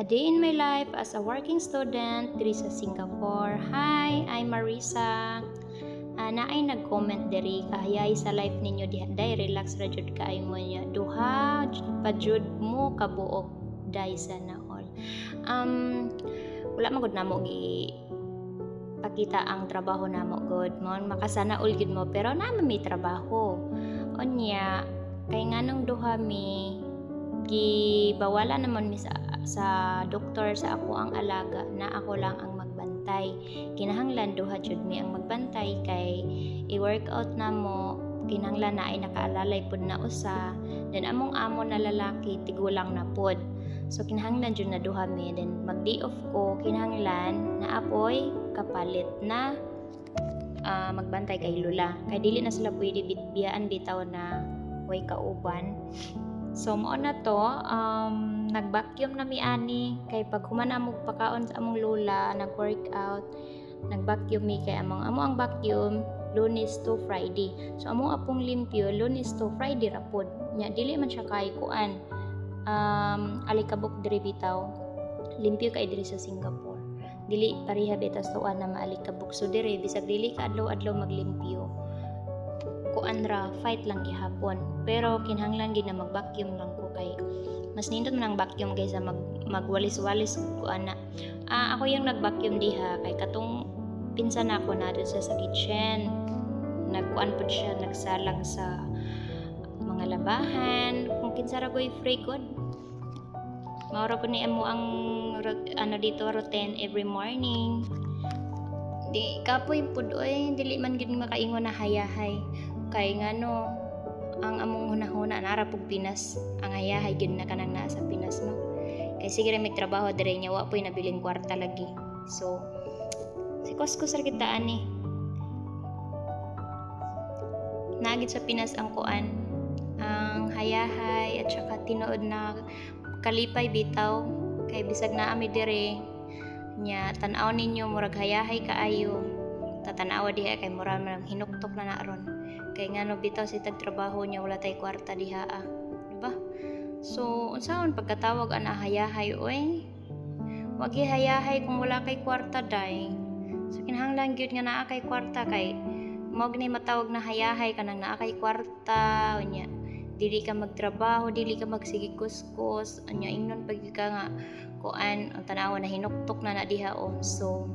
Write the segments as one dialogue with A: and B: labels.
A: A day in my life as a working student diri sa Singapore. Hi, I'm Marisa. Naay nag-comment diri kahayay sa life ninyo day relax ra jud kaayo mo niya. Duha pa jud mo kabuok day sana all. Wala man gud namo gi pakita ang trabaho namo good mo makasana all gid mo pero naman may trabaho. Unya kay nganong duha mi gibawala naman mi sa doktor sa ako ang alaga na ako lang ang magbantay. Kinahanglan duha jud mi ang magbantay kay i-workout namo kinahanglan na ay nakaalalay pud na usa then among amo na lalaki tigulang na pud. So kinahanglan jud na duha mi then mag-day off ko kinahanglan na apoy kapalit na magbantay kay lula kay dili na sila pwede biyaan bitaw na way kauban. So mao na to nag-vacuum na mi ani kay pag human amog pakaon sa among lula nag-workout nag-vacuum mi kay amo ang vacuum Lunes to Friday. So amo apong limpyo Lunes to Friday ra pod. Nya dili man siya kay kuan alikabok diri bitaw. Limpyo kay diri sa Singapore. Dili pareha bitaw sa na maalikabok. So diri bisag dili ka adlaw-adlaw maglimpyo. Kuan ra fight lang gihapon. Pero kinahanglan gid na mag-vacuum lang ko kay mas nindot man ang vacuum kaysa magwalis-walis kuan na. Ako yung nag-vacuum diha kay katong pinsan ako na doon sa kitchen. Nagkuan pud siya nagsalang sa mga labahan kung kinsa ra koy free good. Maura po ni amo ang dito routine every morning. Di kapoy pud oy dili man gid makaingon na hayahay kay ngano ang among hunahuna nara pug Pinas ang hayahay gid na kanang naa sa Pinas no. Kay sige ra may trabaho diri nya wa poy nabiling kwarta lagi. So si kuskus ra kita ani. Nagit sa Pinas ang kuan ang hayahay at saka tinuod na kalipay bitaw kay bisag naa mi dire nya tan-aw ninyo murag hayahay kaayo tatanawa diha kay murag man hinuktok na naron kay ngano bitaw si tag trabaho nya wala tay kwarta diha diba? So unsaon pagkatawag ana hayahay oy wag hayahay kung wala kay kwarta day. So kinahanglan gyud nga naa kay kwarta kay mao gani matawag na hayahay kanang naa kay kwarta unya dili ka magtrabaho dili ka magsige kuskus anya ingnon pag ka nga kuan ang tanawa na hinuktok na diha so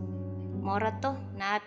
A: mora to na